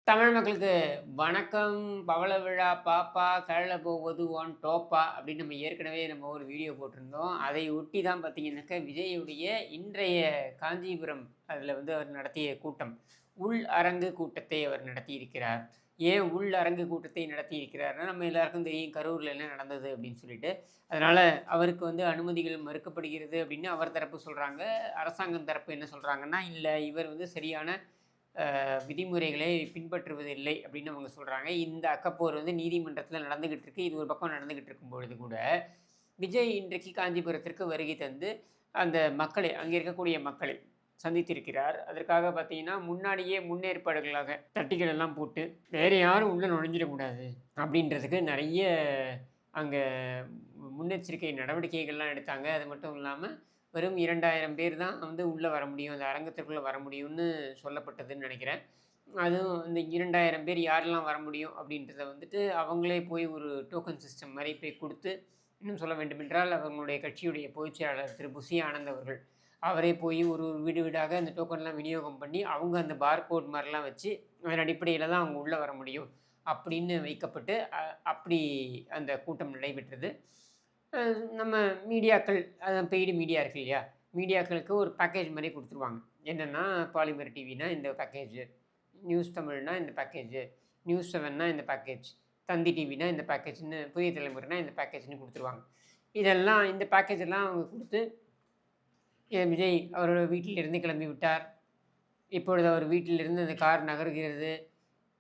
தமிழ் மக்களுக்கு வணக்கம். பவள விழா பாப்பா, கழல போவது ஒன் டோப்பா அப்படின்னு நம்ம ஏற்கனவே ஒரு வீடியோ போட்டிருந்தோம். அதை ஒட்டி தான் பார்த்தீங்கன்னாக்கா, விஜயுடைய இன்றைய காஞ்சிபுரம் அதில அவர் நடத்திய கூட்டம். உள் அரங்கு கூட்டத்தை அவர் நடத்தியிருக்கிறார். ஏன் உள் அரங்கு கூட்டத்தை நடத்தியிருக்கிறார்னா, நம்ம எல்லாருக்கும் தெரியும் கரூர்ல என்ன நடந்தது அப்படின்னு சொல்லிட்டு. அதனால அவருக்கு அனுமதிகள் மறுக்கப்படுகிறது அப்படின்னு அவர் தரப்பு சொல்றாங்க. அரசாங்கம் தரப்பு என்ன சொல்றாங்கன்னா, இல்ல இவர் சரியான விதிமுறைகளை பின்பற்றுவதில்லை அப்படின்னு அவங்க சொல்கிறாங்க. இந்த அக்கப்போர் நீதிமன்றத்தில் நடந்துகிட்டு இருக்கு. இது ஒரு பக்கம் நடந்துகிட்டு இருக்கும் பொழுது கூட, விஜய் இன்றைக்கு காஞ்சிபுரத்திற்கு வருகை தந்து அந்த மக்களை அங்கே இருக்கக்கூடிய மக்களை சந்தித்திருக்கிறார். அதற்காக பார்த்தீங்கன்னா, முன்னாடியே முன்னேற்பாடுகளாக தட்டிகள் எல்லாம் போட்டு, வேற யாரும் உள்ள நுழைஞ்சிடக்கூடாது அப்படின்றதுக்கு நிறைய அங்கே முன்னெச்சரிக்கை நடவடிக்கைகள்லாம் எடுத்தாங்க. அது மட்டும் இல்லாம, வெறும் 2000 பேர் தான் உள்ளே வர முடியும். அந்த அரங்கத்திற்குள்ள வர முடியும்னு சொல்லப்பட்டதுன்னு நெனைக்கிறேன். அதுவும் இந்த 2000 பேர் யாரெல்லாம் வர முடியும் அப்படின்றத அவங்களே போய் ஒரு டோக்கன் சிஸ்டம் மாரி போய் குடுத்து, இன்னும் சொல்ல வேண்டுமென்றால் அவங்களுடைய கட்சியுடைய பொதுச் செயலாளர் திரு புசி ஆனந்த் அவர்கள், அவரே போய் ஒரு ஒரு வீடு வீடாக அந்த டோக்கன்லாம் விநியோகம் பண்ணி, அவங்க அந்த பார்கோட் மாரிலாம் வச்சு, அதன் அடிப்படையில தான் அவங்க உள்ள வர முடியும் அப்படின்னு வைக்கப்பட்டு, அப்படி அந்த கூட்டம் நடைபெற்றது. நம்ம மீடியாக்கள் பெய்டு மீடியா இருக்கு இல்லையா? மீடியாக்களுக்கு ஒரு பேக்கேஜ் மாரி குடுத்துருவாங்க. என்னன்னா, பாலிமர் டிவினா இந்த பேக்கேஜு, நியூஸ் தமிழ்னா இந்த பேக்கேஜு, நியூஸ் 7னா இந்த பேக்கேஜ், தந்தி டிவினா இந்த பேக்கேஜ்ன்னு, புதிய தலைமுறைனா இந்த பேக்கேஜ்ன்னு குடுத்துருவாங்க. இதெல்லாம் இந்த பேக்கேஜ் எல்லாம் அவங்க குடுத்து, விஜய் அவரோட வீட்டிலிருந்து கிளம்பி விட்டார். இப்பொழுது அவர் வீட்டிலிருந்து அந்த கார் நகர்கிறது.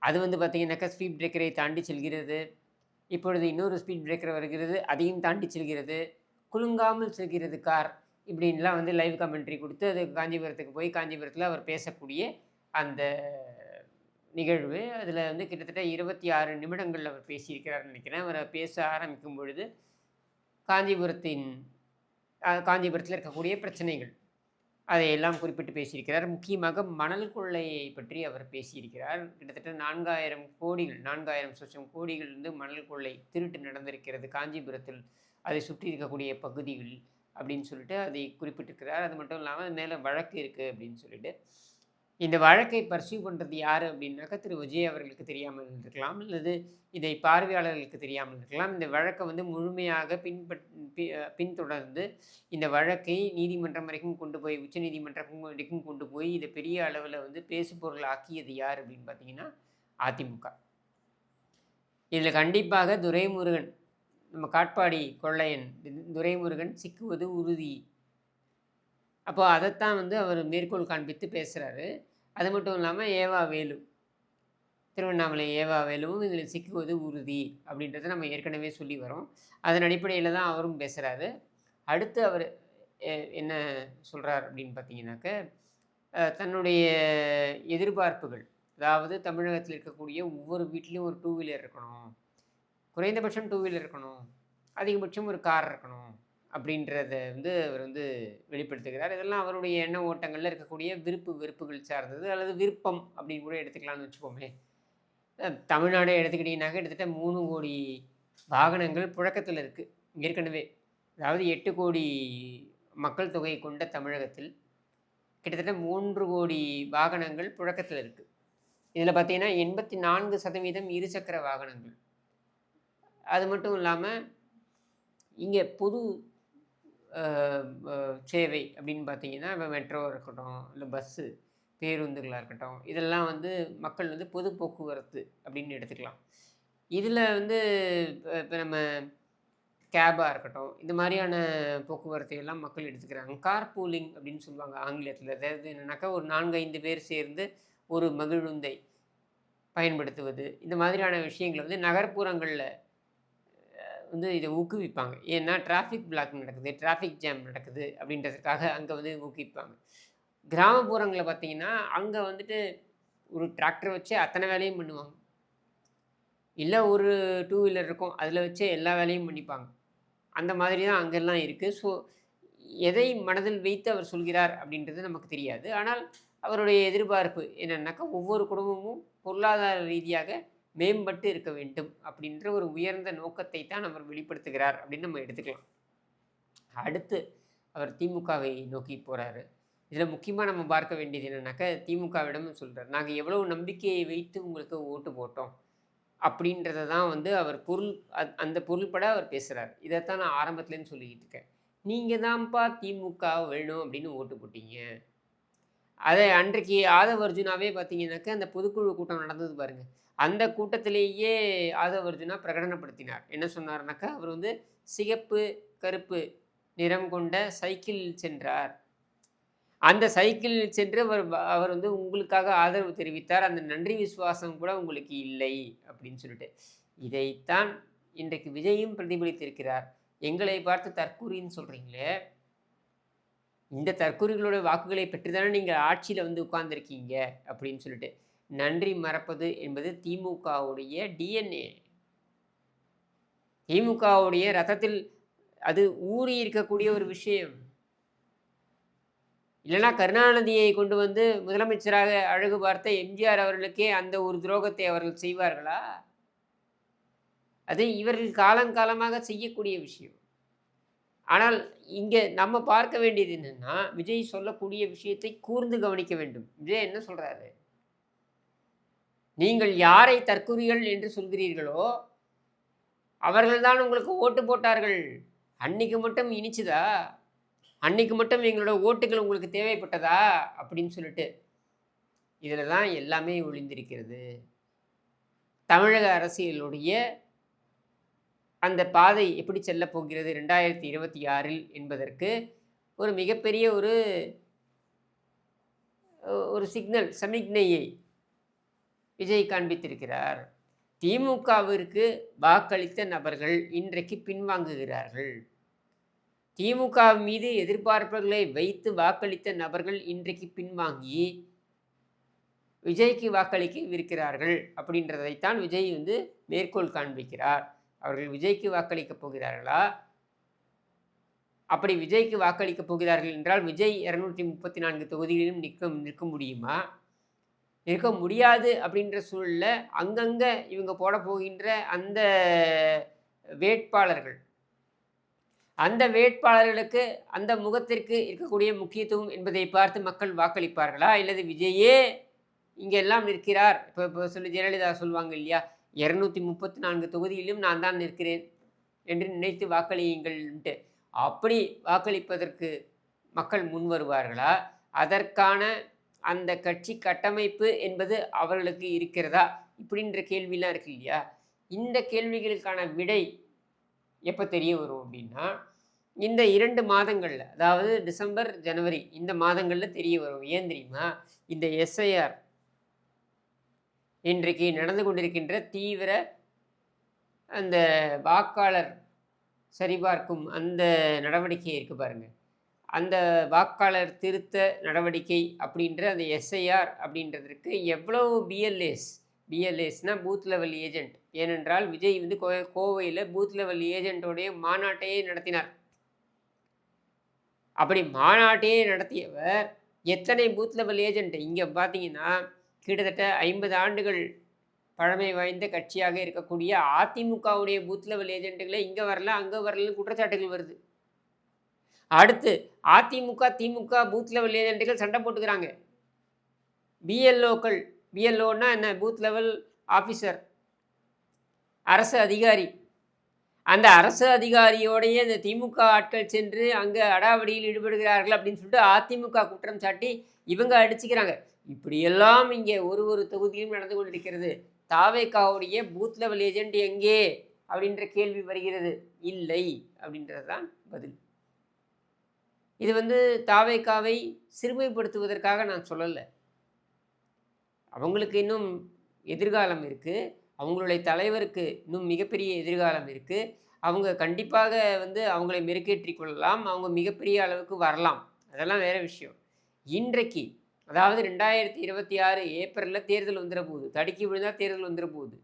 அது பார்த்தீங்கன்னாக்கா, ஸ்பீட் பிரேக்கரை தாண்டி செல்கிறது. இப்பொழுது இன்னொரு ஸ்பீட் பிரேக்கர் வருகிறது. அதையும் தாண்டி செல்கிறது. குலுங்காமல் செல்கிறது கார். இப்படின்லாம் லைவ் கமெண்ட்ரி குடுத்து, அது காஞ்சிபுரத்துக்கு போய் காஞ்சிபுரத்தில அவர் பேசக்கூடிய அந்த நிகழ்வு. அதில கிட்டத்தட்ட 26 நிமிடங்கள் அவர் பேசியிருக்கிறார்ன்னு நெனைக்கிறேன். அவர் பேச ஆரம்பிக்கும் பொழுது, காஞ்சிபுரத்தின் காஞ்சிபுரத்தில இருக்கக்கூடிய பிரச்சனைகள், அதையெல்லாம் குறிப்பிட்டு பேசியிருக்கிறார். முக்கியமாக மணல் கொள்ளையை பற்றி அவர் பேசியிருக்கிறார். கிட்டத்தட்ட 4000 கோடிகள், 4000 சொச்சம் கோடிகள் மணல் கொள்ளை திருட்டு நடந்திருக்கிறது காஞ்சிபுரத்தில். அதை சுற்றி இருக்கக்கூடிய பகுதிகள் அப்படின்னு சொல்லிட்டு அதை குறிப்பிட்டிருக்கிறார். அது மட்டும் இல்லாம அது மேல வழக்கு இருக்கு அப்படின்னு சொல்லிட்டு. இந்த வழக்கை பர்ஸ்யூ பண்றது யாரு அப்படின்னாக்கா, திரு விஜய் அவர்களுக்கு தெரியாமல் இருந்திருக்கலாம். அல்லது இதை பார்வையாளர்களுக்கு தெரியாமல் இருக்கலாம். இந்த வழக்க முழுமையாக பின்தொடர்ந்து இந்த வழக்கை நீதிமன்றம் வரைக்கும் கொண்டு போய் உச்சநீதிமன்றம் வரைக்கும் கொண்டு போய் இத பெரிய அளவுல பேசுபொருள் ஆக்கியது யார் அப்படின்னு பார்த்தீங்கன்னா, அதிமுக. இதில கண்டிப்பாக துரைமுருகன், நம்ம காட்பாடி கொள்ளையன் துரைமுருகன் சிக்குவது உறுதி. அப்போ அதத்தான் அவர் மேற்கோள் காண்பித்து பேசுறாரு. அது மட்டும் இல்லாம ஏவா வேலு, திருவண்ணாமலை ஏவா வேலுவும் இதில் சிக்குவது உறுதி அப்படின்றத நம்ம ஏற்கனவே சொல்லி வரோம். அதன் அடிப்படையில தான் அவரும் பேசுறாரு. அடுத்து அவர் என்ன சொல்றார் அப்படின்னு பார்த்தீங்கன்னாக்க, தன்னுடைய எதிர்பார்ப்புகள், அதாவது தமிழகத்தில் இருக்கக்கூடிய ஒவ்வொரு வீட்லயும் ஒரு 2 வீலர் இருக்கணும். குறைந்தபட்சம் 2 வீலர் இருக்கணும். அதிகபட்சம் ஒரு கார் இருக்கணும். அப்படின்றத அவர் வெளிப்படுத்துகிறார். இதெல்லாம் அவருடைய எண்ண ஓட்டங்கள்ல இருக்கக்கூடிய விருப்பு, வெறுப்புகள் சார்ந்தது. அல்லது விருப்பம் அப்படின்னு கூட எடுத்துக்கலாம்னு வச்சுப்போமே. தமிழ்நாடே எடுத்துக்கிட்டீங்கன்னாக்க, கிட்டத்தட்ட 3,00,00,000 வாகனங்கள் புழக்கத்தில இருக்கு. ஏற்கனவே. அதாவது 8,00,00,000 மக்கள் தொகை கொண்ட தமிழகத்தில், கிட்டத்தட்ட 3,00,00,000 வாகனங்கள் புழக்கத்தில இருக்கு. இதில பார்த்தீங்கன்னா, 84% இருசக்கர வாகனங்கள். அது மட்டும் இல்லாம, இங்க பொது அ அ சேவை அப்படின்னு பார்த்தீங்கன்னா, இப்ப மெட்ரோ இருக்கட்டும், இல்ல பஸ்ஸு, பேருந்துகளா இருக்கட்டும், இதெல்லாம் மக்கள் பொது போக்குவரத்து அப்படின்னு எடுத்துக்கலாம். இதில இப்ப நம்ம கேபா இருக்கட்டும், இந்த மாரியான போக்குவரத்தை எல்லாம் மக்கள் எடுத்துக்கிறாங்க. கார் பூலிங் அப்படின்னு சொல்லுவாங்க ஆங்கிலத்தில. அதாவது என்னன்னாக்கா, ஒரு 4, 5 பேர் சேர்ந்து ஒரு மகிழுந்தை பயன்படுத்துவது. இந்த மாதிரியான விஷயங்கள நகர்ப்புறங்கள்ல இத ஊக்குவிப்பாங்க. ஏன்னா டிராஃபிக் பிளாக் நடக்குது, டிராஃபிக் ஜாம் நடக்குது அப்படின்றதுக்காக அங்க ஊக்குவிப்பாங்க. கிராமப்புறங்கள்ல பார்த்தீங்கன்னா, அங்க ஒரு டிராக்டர் வச்சு அத்தன வேலையும் பண்ணுவாங்க. இல்ல ஒரு 2 வீலர் இருக்கும். அதில வச்சே எல்லா வேலையும் பண்ணிப்பாங்க. அந்த மாதிரி தான் அங்கெல்லாம் இருக்கு. ஸோ, எதை மனதில் வைத்து அவர் சொல்கிறார் அப்படின்றது நமக்கு தெரியாது. ஆனால் அவருடைய எதிர்பார்ப்பு என்னன்னாக்கா, ஒவ்வொரு குடும்பமும் பொருளாதார ரீதியாக மேம்பட்டு இருக்க வேண்டும் அப்படின்ற ஒரு உயர்ந்த நோக்கத்தை தான் அவர் வெளிப்படுத்துகிறார் அப்படின்னு நம்ம எடுத்துக்கலாம். அடுத்து அவர் திமுகவை நோக்கி போறாரு. இதில் முக்கியமாக நம்ம பார்க்க வேண்டியது என்னன்னாக்கா, திமுகவிடம் சொல்றார். நாங்க எவ்வளவு நம்பிக்கையை வைத்து உங்களுக்கு ஓட்டு போட்டோம். அப்படின்றத தான் வந்து அவர் பொருள் அந்த பொருள்பட அவர் பேசுறாரு. இதைத்தான் நான் ஆரம்பத்துலேருந்து சொல்லிக்கிட்டு இருக்கேன். நீங்க தான்ப்பா திமுக வேணும் அப்படின்னு ஓட்டு போட்டீங்க. அதை அன்றைக்கு ஆதவ அர்ஜுனாவே பார்த்தீங்கன்னாக்கா, அந்த பொதுக்குழு கூட்டம் நடந்தது பாருங்க. அந்த கூட்டத்திலேயே ஆதவ அர்ஜுனா பிரகடனப்படுத்தினார். என்ன சொன்னார்னாக்கா, அவர் வந்து சிகப்பு, கருப்பு நிறம் கொண்ட சைக்கிளில் சென்றார். அந்த சைக்கிளில் சென்று அவர் வந்து உங்களுக்காக ஆதரவு தெரிவித்தார். அந்த நன்றி விசுவாசம் கூட உங்களுக்கு இல்லை அப்படின்னு சொல்லிட்டு. இதைத்தான் இன்றைக்கு விஜயும் பிரதிபலித்திருக்கிறார். எங்களை பார்த்து தற்கூறின்னு சொல்றீங்களே, இந்த தற்கூறிகளோட வாக்குகளை பெற்றுதானே நீங்கள் ஆட்சியில் வந்து உட்கார்ந்துருக்கீங்க அப்படின்னு சொல்லிட்டு. நன்றி மறப்பது என்பது திமுகவுடைய டிஎன்ஏ. திமுகவுடைய ரத்தத்தில் அது ஊறி இருக்கக்கூடிய ஒரு விஷயம். இல்லைன்னா கருணாநிதியை கொண்டு வந்து முதலமைச்சராக அழகு பார்த்த எம்ஜிஆர் அவர்களுக்கே அந்த ஒரு துரோகத்தை அவர்கள் செய்வார்களா? அது இவர்கள் காலங்காலமாக செய்யக்கூடிய விஷயம். ஆனால் இங்கே நம்ம பார்க்க வேண்டியது என்னன்னா, விஜய் சொல்லக்கூடிய விஷயத்தை கூர்ந்து கவனிக்க வேண்டும். விஜய் என்ன சொல்றாரு? நீங்கள் யாரை தற்குறிகள் என்று சொல்கிறீர்களோ, அவர்கள்தான் உங்களுக்கு ஓட்டு போட்டார்கள். அன்னைக்கு மட்டும் இனிச்சுதா? அன்னைக்கு மட்டும் எங்களோட ஓட்டுகள் உங்களுக்கு தேவைப்பட்டதா? அப்படின்னு சொல்லிட்டு. இதில் தான் எல்லாமே ஒளிந்திருக்கிறது. தமிழக அரசியலுடைய அந்த பாதை எப்படி செல்லப் போகிறது 2026 என்பதற்கு ஒரு மிகப்பெரிய ஒரு சிக்னல், சமிக்ஞையை விஜய் காண்பித்திருக்கிறார். திமுகவிற்கு வாக்களித்த நபர்கள் இன்றைக்கு பின்வாங்குகிறார்கள். திமுக மீது எதிர்பார்ப்புகளை வைத்து வாக்களித்த நபர்கள் இன்றைக்கு பின்வாங்கி விஜய்க்கு வாக்களிக்கவிருக்கிறார்கள் அப்படின்றதைத்தான் விஜய் வந்து மேற்கோள் காண்பிக்கிறார். அவர்கள் விஜய்க்கு வாக்களிக்கப் போகிறார்களா? அப்படி விஜய்க்கு வாக்களிக்கப் போகிறார்கள் என்றால் விஜய் 234 தொகுதிகளிலும் நிற்க முடியுமா? நிற்க முடியாது அப்படின்ற சூழலில் அங்கங்கே இவங்க போட போகின்ற அந்த வேட்பாளர்கள், அந்த வேட்பாளர்களுக்கு அந்த முகத்திற்கு இருக்கக்கூடிய முக்கியத்துவம் என்பதை பார்த்து மக்கள் வாக்களிப்பார்களா? இல்லது விஜயே இங்கெல்லாம் நிற்கிறார், இப்போ சொல்லி ஜெயலலிதா சொல்லுவாங்க இல்லையா, 234 தொகுதியிலும் நான் தான் நிற்கிறேன் என்று நினைத்து வாக்களியுங்கள்ன்ட்டு, அப்படி வாக்களிப்பதற்கு மக்கள் முன் வருவார்களா? அதற்கான அந்த கட்சி கட்டமைப்பு என்பது அவர்களுக்கு இருக்கிறதா? இப்படின்ற கேள்விலாம் இருக்கு இல்லையா? இந்த கேள்விகளுக்கான விடை எப்போ தெரிய வரும் அப்படின்னா, இந்த 2 மாதங்களில், அதாவது டிசம்பர், ஜனவரி இந்த மாதங்களில் தெரிய வரும். ஏன் தெரியுமா? இந்த எஸ்ஐஆர் இன்றைக்கு நடந்து கொண்டிருக்கின்ற தீவிர அந்த வாக்காளர் சரிபார்க்கும் அந்த நடவடிக்கை இருக்குது பாருங்கள். அந்த வாக்காளர் திருத்த நடவடிக்கை அப்படின்ற அந்த எஸ்ஐஆர் அப்படின்றதற்கு எவ்வளவு பிஎல்ஏஸ்னால் பூத் லெவல் ஏஜென்ட். ஏனென்றால் விஜய் வந்து கோவையில் பூத் லெவல் ஏஜென்ட்டோடைய மாநாட்டையே நடத்தினார். அப்படி மாநாட்டையே நடத்தியவர் எத்தனை பூத் லெவல் ஏஜென்ட் இங்கே பார்த்தீங்கன்னா, கிட்டத்தட்ட 50 ஆண்டுகள் பழமை வாய்ந்த கட்சியாக இருக்கக்கூடிய அதிமுகவுடைய பூத் லெவல் ஏஜென்ட்டுகளே இங்கே வரல, அங்கே வரலன்னு குற்றச்சாட்டுகள் வருது. அடுத்து அதிமுக, திமுக பூத் லெவல் ஏஜென்ட்டுகள் சண்டை போட்டுக்கிறாங்க. பிஎல்ஓன்னா என்ன? பூத் லெவல் ஆஃபீஸர், அரசு அதிகாரி. அந்த அரசு அதிகாரியோடைய இந்த திமுக ஆட்கள் சென்று அங்கே அடாவடியில் ஈடுபடுகிறார்கள் அப்படின்னு சொல்லிட்டு அதிமுக குற்றம் சாட்டி இவங்க அடிச்சுக்கிறாங்க. இப்படியெல்லாம் இங்கே ஒரு தொகுதியிலும் நடந்து கொண்டிருக்கிறது. தாவேகாவுடைய பூத் லெவல் ஏஜென்ட் எங்கே அப்படின்ற கேள்வி வருகிறது. இல்லை அப்படின்றது தான் பதில். இது வந்து தாவேகாவை சிறுமைப்படுத்துவதற்காக நான் சொல்லலை. அவங்களுக்கு இன்னும் எதிர்காலம் இருக்குது. அவங்களுடைய தலைவருக்கு இன்னும் மிகப்பெரிய எதிர்காலம் இருக்குது. அவங்க கண்டிப்பாக வந்து அவங்களை மெருகேற்றி கொள்ளலாம். அவங்க மிகப்பெரிய அளவுக்கு வரலாம். அதெல்லாம் வேறு விஷயம். இன்றைக்கு அதாவது 2026 ஏப்ரலில் தேர்தல் வந்துட போகுது. தடுக்கி விழுந்தால் தேர்தல் வந்துட போகுது.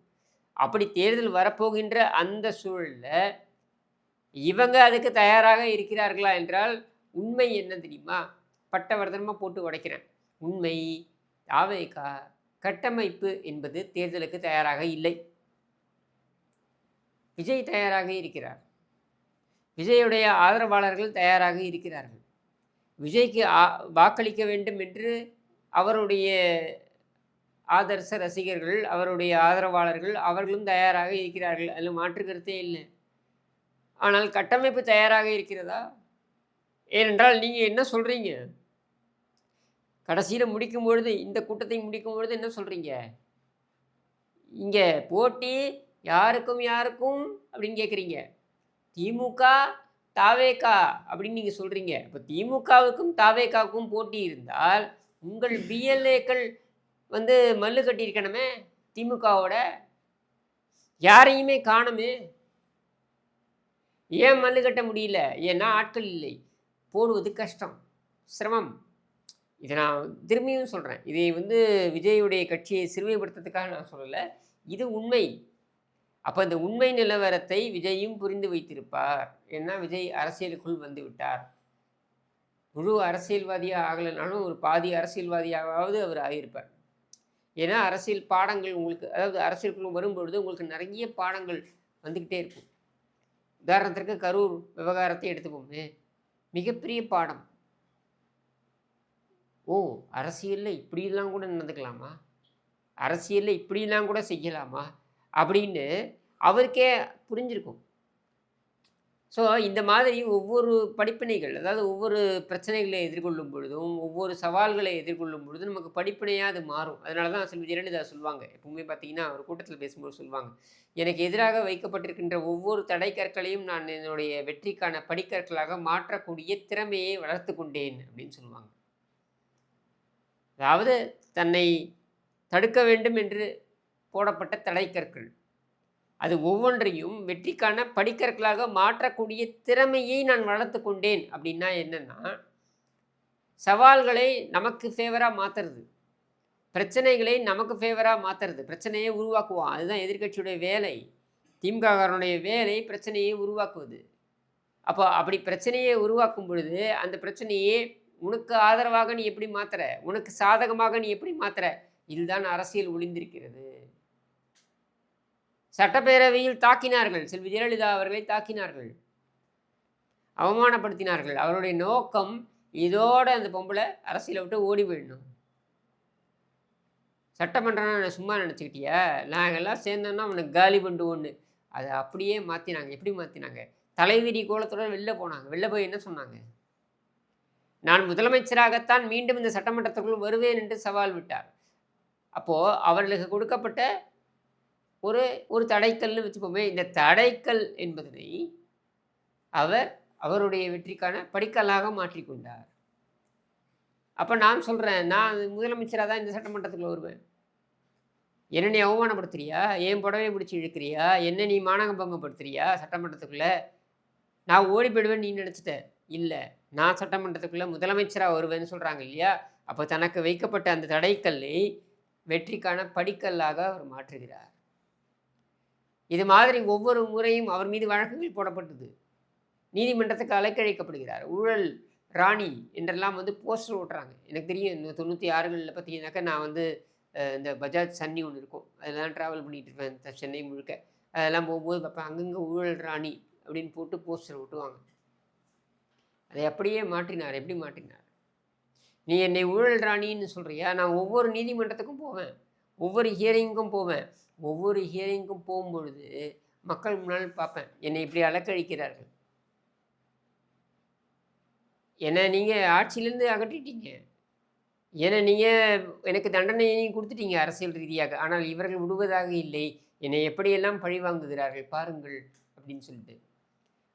அப்படி தேர்தல் வரப்போகின்ற அந்த சூழலில் இவங்க அதுக்கு தயாராக இருக்கிறார்களா என்றால், உண்மை என்ன தெரியுமா? பட்டவர்த்தனமாக போட்டு உடைக்கிறேன். உண்மை தாவேகா கட்டமைப்பு என்பது தேர்தலுக்கு தயாராக இல்லை. விஜய் தயாராக இருக்கிறார். விஜயுடைய ஆதரவாளர்கள் தயாராக இருக்கிறார்கள். விஜய்க்கு வாக்களிக்க வேண்டும் என்று அவருடைய ஆதர்ச ரசிகர்கள், அவருடைய ஆதரவாளர்கள் அவர்களும் தயாராக இருக்கிறார்கள். அதில் மாற்று கருத்தே இல்லை. ஆனால் கட்டமைப்பு தயாராக இருக்கிறதா? ஏனென்றால் நீங்கள் என்ன சொல்கிறீங்க? கடைசியில் முடிக்கும்பொழுது, இந்த கூட்டத்தை முடிக்கும்பொழுது என்ன சொல்கிறீங்க? இங்கே போட்டி யாருக்கும் யாருக்கும் அப்படின்னு கேட்குறீங்க. திமுக, தாவேகா அப்படின்னு நீங்கள் சொல்கிறீங்க. இப்போ திமுகவுக்கும் தாவேகாவுக்கும் போட்டி இருந்தால் உங்கள் பிஎல்ஏக்கள் வந்து மல்லு கட்டியிருக்கணுமே திமுகவோட. யாரையுமே காணுமே. ஏன் மல்லு கட்ட முடியல? ஏன்னா ஆட்கள் இல்லை. போடுவது கஷ்டம், சிரமம். இதை நான் திரும்பியும் சொல்கிறேன். இதை வந்து விஜயுடைய கட்சியை சிறுமைப்படுத்துறதுக்காக நான் சொல்லலை. இது உண்மை. அப்போ இந்த உண்மை நிலவரத்தை விஜயும் புரிந்து வைத்திருப்பார். ஏன்னா விஜய் அரசியலுக்குள் வந்து விட்டார். முழு அரசியல்வாதியாக ஆகலைனாலும் ஒரு பாதி அரசியல்வாதியாவது அவர் ஆகியிருப்பார். ஏன்னா அரசியல் பாடங்கள் உங்களுக்கு, அதாவது அரசியலுக்குள் வரும்பொழுது உங்களுக்கு நிறைய பாடங்கள் வந்துக்கிட்டே இருக்கும். உதாரணத்திற்கு கரூர் விவகாரத்தை எடுத்துப்போமே, மிகப்பெரிய பாடம். ஓ, அரசியலில் இப்படிலாம் கூட நடந்துக்கலாமா, அரசியலில் இப்படிலாம் கூட செய்யலாமா அப்படின்னு அவருக்கே புரிஞ்சிருக்கும். ஸோ இந்த மாதிரி ஒவ்வொரு படிப்பினைகள், அதாவது ஒவ்வொரு பிரச்சனைகளை எதிர்கொள்ளும் பொழுதும், ஒவ்வொரு சவால்களை எதிர்கொள்ளும் பொழுதும் நமக்கு படிப்பினையாக அது மாறும். அதனால தான் செல்வி ஜெயலலிதா சொல்லுவாங்க, எப்பவுமே பார்த்தீங்கன்னா ஒரு கூட்டத்தில் பேசும்போது சொல்லுவாங்க, எனக்கு எதிராக வைக்கப்பட்டிருக்கின்ற ஒவ்வொரு தடை கற்களையும் நான் என்னுடைய வெற்றிக்கான படிக்கற்களாக மாற்றக்கூடிய திறமையை வளர்த்து கொண்டேன் அப்படின்னு சொல்லுவாங்க. அதாவது தன்னை தடுக்க வேண்டும் என்று போடப்பட்ட தடை கற்கள், அது ஒவ்வொன்றையும் வெற்றிக்கான படிக்கற்களாக மாற்றக்கூடிய திறமையை நான் வளர்த்து கொண்டேன். அப்படின்னா என்னென்னா, சவால்களை நமக்கு ஃபேவராக மாற்றுறது, பிரச்சனைகளை நமக்கு ஃபேவராக மாற்றுறது, பிரச்சனையை உருவாக்குவோம். அதுதான் எதிர்கட்சியுடைய வேலை. திமுககாரனுடைய வேலை பிரச்சனையை உருவாக்குவது. அப்போ அப்படி பிரச்சனையை உருவாக்கும் பொழுது அந்த பிரச்சனையை உனக்கு ஆதரவாக நீ எப்படி மாற்றுற, உனக்கு சாதகமாக நீ எப்படி மாற்றுற, இதுதான் அரசியல் ஒளிந்திருக்கிறது. சட்டப்பேரவையில் தாக்கினார்கள், செல்வி ஜெயலலிதா அவர்களை தாக்கினார்கள், அவமானப்படுத்தினார்கள். அவருடைய நோக்கம் இதோட அந்த பொம்பளை அரசியலை விட்டு ஓடி போயிடணும். சட்டமன்றம் சும்மா நினச்சிக்கிட்டியா, நாங்கள்லாம் சேர்ந்தோன்னா அவனுக்கு காலி பண்ணுவோன்னு. அதை அப்படியே மாற்றினாங்க. எப்படி மாற்றினாங்க? தலைவிரி கோலத்தோட வெளில போனாங்க. வெளில போய் என்ன சொன்னாங்க? நான் முதலமைச்சராகத்தான் மீண்டும் இந்த சட்டமன்றத்திற்குள் வருவேன் என்று சவால் விட்டார். அப்போது அவர்களுக்கு கொடுக்கப்பட்ட ஒரு தடைக்கல்னு வச்சுப்போமே, இந்த தடைக்கல் என்பதனை அவருடைய வெற்றிக்கான படிக்கல்லாக மாற்றிக்கொண்டார். அப்போ நான் சொல்கிறேன், நான் முதலமைச்சராக தான் இந்த சட்டமன்றத்துக்குள்ள வருவேன். என்ன நீ அவமானப்படுத்துறியா, ஏன் புடவை பிடிச்சி இழுக்கிறியா, என்ன நீ மானபங்கப்படுத்துறியா சட்டமன்றத்துக்குள்ளே, நான் ஓடி போயிடுவேன் நீ நினச்சிட்ட. இல்லை, நான் சட்டமன்றத்துக்குள்ளே முதலமைச்சராக வருவேன்னு சொல்கிறாங்க இல்லையா. அப்போ தனக்கு வைக்கப்பட்ட அந்த தடைக்கல்லை வெற்றிக்கான படிக்கல்லாக அவர் மாற்றுகிறார். இது மாதிரி ஒவ்வொரு முறையும் அவர் மீது வழக்குகள் போடப்பட்டது. நீதிமன்றத்துக்கு அலைக்கழிக்கப்படுகிறார். ஊழல் ராணி என்றெல்லாம் வந்து போஸ்டர் ஓட்டுறாங்க. எனக்கு தெரியும், இந்த 96களில் பார்த்தீங்கன்னாக்கா நான் வந்து இந்த பஜாஜ் சன்னி ஒன்று இருக்கும், அதெல்லாம் ட்ராவல் பண்ணிகிட்டு இருப்பேன் சென்னை முழுக்க. அதெல்லாம் போகும்போது பார்ப்பேன், அங்கங்கே ஊழல் ராணி அப்படின்னு போட்டு போஸ்டர் ஓட்டுவாங்க. அதை அப்படியே மாற்றினார். எப்படி மாற்றினார்? நீ என்னை ஊழல் ராணின்னு சொல்கிறியா, நான் ஒவ்வொரு நீதிமன்றத்துக்கும் போவேன், ஒவ்வொரு ஹியரிங்கும் போவேன். ஒவ்வொரு ஹியரிங்கும் போகும்பொழுது மக்கள் முன்னால் பார்ப்பேன், என்னை இப்படி அலக்கழிக்கிறார்கள், என்னை நீங்கள் ஆட்சியிலேருந்து அகற்றிட்டீங்க, ஏன்னா நீங்கள் எனக்கு தண்டனையையும் கொடுத்துட்டீங்க அரசியல் ரீதியாக, ஆனால் இவர்கள் விடுவதாக இல்லை, என்னை எப்படியெல்லாம் பழி வாங்குகிறார்கள் பாருங்கள் அப்படின்னு சொல்லிட்டு.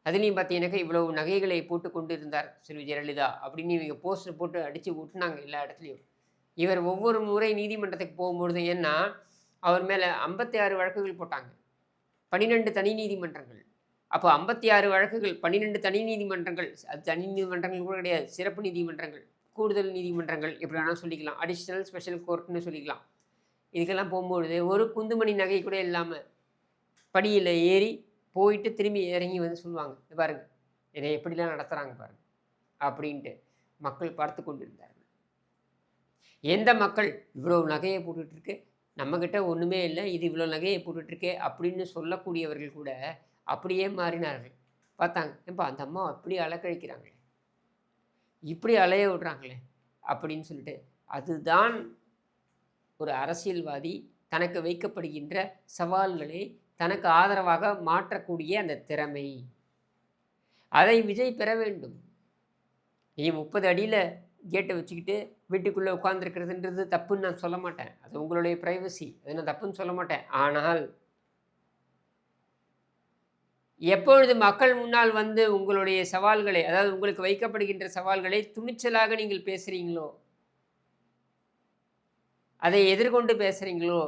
அதுலேயும் பார்த்தீங்கன்னாக்கா இவ்வளவு நகைகளை போட்டு கொண்டு இருந்தார் செல்வி ஜெயலலிதா அப்படின்னு இவங்க போஸ்டர் போட்டு அடித்து விட்டுனாங்க எல்லா இடத்துலையும். இவர் ஒவ்வொரு முறை நீதிமன்றத்துக்கு போகும்பொழுது, ஏன்னா அவர் மேலே 56 வழக்குகள் போட்டாங்க, 12 தனி நீதிமன்றங்கள். அப்போ 56 வழக்குகள், 12 தனி நீதிமன்றங்கள். அது தனி நீதிமன்றங்கள் கூட கிடையாது, சிறப்பு நீதிமன்றங்கள், கூடுதல் நீதிமன்றங்கள், எப்படி வேணாலும் சொல்லிக்கலாம், அடிஷ்னல் ஸ்பெஷல் கோர்ட்னு சொல்லிக்கலாம். இதுக்கெல்லாம் போகும்பொழுது ஒரு குந்துமணி நகை கூட இல்லாமல் படியில் ஏறி போயிட்டு திரும்பி இறங்கி வந்து சொல்லுவாங்க, இது பாருங்க என்னை எப்படிலாம் நடத்துகிறாங்க பாருங்க அப்படின்ட்டு மக்கள் பார்த்து கொண்டு இருந்தார்கள். எந்த மக்கள் இவ்வளோ நகையை போட்டுட்ருக்கு, நம்மக்கிட்ட ஒன்றுமே இல்லை, இது இவ்வளோ நகையை போட்டுட்ருக்கே அப்படின்னு சொல்லக்கூடியவர்கள் கூட அப்படியே மாறினார்கள். பார்த்தாங்க, ஏப்பா அந்த அம்மா அப்படி அலக்கழிக்கிறாங்க, இப்படி அலைய விடுறாங்களே அப்படின்னு சொல்லிட்டு. அதுதான் ஒரு அரசியல்வாதி தனக்கு வைக்கப்படுகின்ற சவால்களை தனக்கு ஆதரவாக மாற்றக்கூடிய அந்த திறமை. அதை விஜய் பெற வேண்டும். நீ 30 அடியில் கேட்டை வச்சுக்கிட்டு வீட்டுக்குள்ளே உட்காந்துருக்கிறதுன்றது தப்புன்னு நான் சொல்ல மாட்டேன். அது உங்களுடைய ப்ரைவசி, அது நான் தப்புன்னு சொல்ல மாட்டேன். ஆனால் எப்பொழுது மக்கள் முன்னால் வந்து உங்களுடைய சவால்களை, அதாவது உங்களுக்கு வைக்கப்படுகின்ற சவால்களை துணிச்சலாக நீங்கள் பேசுகிறீங்களோ, அதை எதிர்கொண்டு பேசுகிறீங்களோ,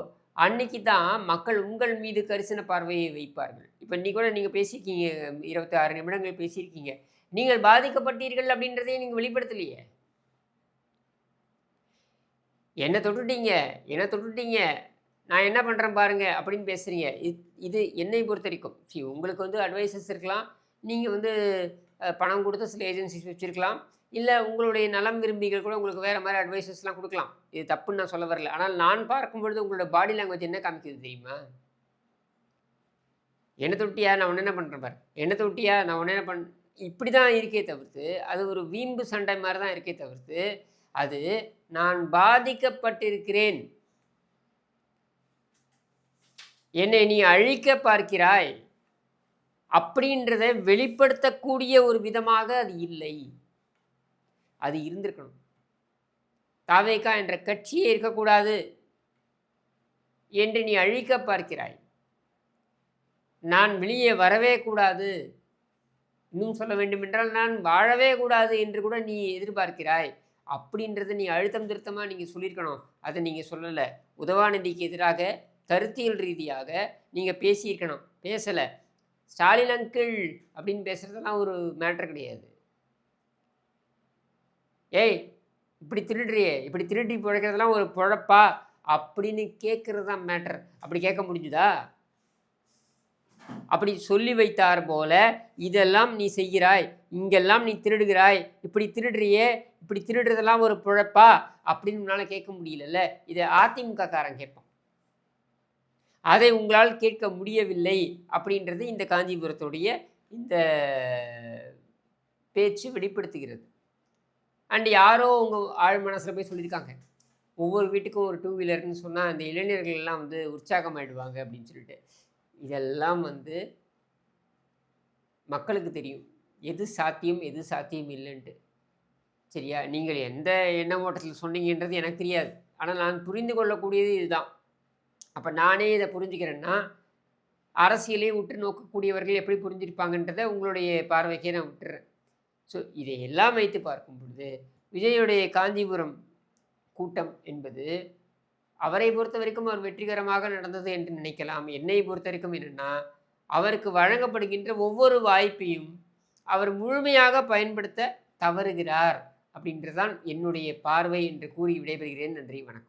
அன்னைக்கு தான் மக்கள் உங்கள் மீது கரிசன பார்வையை வைப்பார்கள். இப்போ இன்னைக்கு கூட நீங்கள் பேசியிருக்கீங்க, 26 நிமிடங்கள் பேசியிருக்கீங்க. நீங்கள் பாதிக்கப்பட்டீர்கள் அப்படின்றதையும் நீங்கள் வெளிப்படுத்தலையே. என்ன தொட்டுட்டீங்க, நான் என்ன பண்ணுறேன் பாருங்க அப்படின்னு பேசுகிறீங்க. இது என்னை பொறுத்த வரைக்கும் உங்களுக்கு வந்து அட்வைசஸ் இருக்கலாம். நீங்கள் வந்து பணம் கொடுத்து சில ஏஜென்சிஸ் வச்சுருக்கலாம். இல்லை உங்களுடைய நலம் விரும்பிகள் கூட உங்களுக்கு வேறு மாதிரி அட்வைசஸ்லாம் கொடுக்கலாம். இது தப்புன்னு நான் சொல்ல வரல. ஆனால் நான் பார்க்கும்பொழுது உங்களோட பாடி லாங்குவேஜ் என்ன காமிக்குது தெரியுமா? என்ன தொட்டியா, நான் ஒன்று என்ன பண்ணுறேன் பாரு, என்ன தொட்டியா, நான் ஒன்று என்ன இப்படி தான் இருக்கே தவிர்த்து, அது ஒரு வீம்பு சண்டை மாதிரி தான் இருக்கே தவிர்த்து, அது நான் பாதிக்கப்பட்டிருக்கிறேன், என்னை நீ அழிக்க பார்க்கிறாய் அப்படின்றத வெளிப்படுத்தக்கூடிய ஒரு விதமாக அது இல்லை. அது இருந்திருக்கணும். தாவேகா என்ற கட்சியே இருக்கக்கூடாது என்று நீ அழிக்க பார்க்கிறாய், நான் வெளியே வரவே கூடாது, இன்னும் சொல்ல வேண்டுமென்றால் நான் வாழவே கூடாது என்று கூட நீ எதிர்பார்க்கிறாய் அப்படின்றத நீ அழுத்தம் திருத்தமாக நீங்கள் சொல்லியிருக்கணும். அதை நீங்கள் சொல்லலை. உதவாநிதிக்கு எதிராக கருத்தியல் ரீதியாக நீங்கள் பேசியிருக்கணும், பேசலை. ஸ்டாலின் அங்கிள் அப்படின்னு பேசுகிறதெல்லாம் ஒரு மேட்டர் கிடையாது. ஏய் இப்படி திருடுறியே, இப்படி திருடி பிழைக்கிறதுலாம் ஒரு பொழப்பா அப்படின்னு கேட்குறது தான் மேட்டர். அப்படி கேட்க முடிஞ்சுதா? அப்படி சொல்லி வைத்தார் போல இதெல்லாம் நீ செய்கிறாய், இங்கெல்லாம் நீ திருடுகிறாய், இப்படி திருடுறியே, இப்படி திருடுறதெல்லாம் ஒரு பொழப்பா அப்படின்னு உன்னால் கேட்க முடியலல்ல. இதை அதிமுக காரன் கேட்பான். அதை உங்களால் கேட்க முடியவில்லை அப்படின்றது இந்த காஞ்சிபுரத்துடைய இந்த பேச்சு வெளிப்படுத்துகிறது. அண்ட் யாரோ உங்கள் ஆழ் மனசில் போய் சொல்லியிருக்காங்க, ஒவ்வொரு வீட்டுக்கும் ஒரு 2 வீலர்னு சொன்னால் அந்த இளைஞர்கள் எல்லாம் வந்து உற்சாகமாயிடுவாங்க அப்படின்னு சொல்லிட்டு. இதெல்லாம் வந்து மக்களுக்கு தெரியும் எது சாத்தியம் எது சாத்தியம் இல்லைன்ட்டு. சரியா? நீங்கள் எந்த எண்ண ஓட்டத்தில் சொன்னீங்கன்றது எனக்கு தெரியாது. ஆனால் நான் புரிந்து கொள்ளக்கூடியது இதுதான். அப்போ நானே இதை புரிஞ்சுக்கிறேன்னா அரசியலே உற்று நோக்கக்கூடியவர்கள் எப்படி புரிஞ்சிருப்பாங்கன்றதை உங்களுடைய பார்வைக்கே நான் விட்டுறேன். ஸோ இதையெல்லாம் வைத்து பார்க்கும் பொழுது விஜயுடைய காஞ்சிபுரம் கூட்டம் என்பது அவரை பொறுத்த வரைக்கும் அவர் வெற்றிகரமாக நடந்தது என்று நினைக்கலாம். என்னை பொறுத்த வரைக்கும் என்னென்னா, அவருக்கு வழங்கப்படுகின்ற ஒவ்வொரு வாய்ப்பையும் அவர் முழுமையாக பயன்படுத்த தவறுகிறார் அப்படின்றதான் என்னுடைய பார்வை என்று கூறி விடைபெறுகிறேன். நன்றி, வணக்கம்.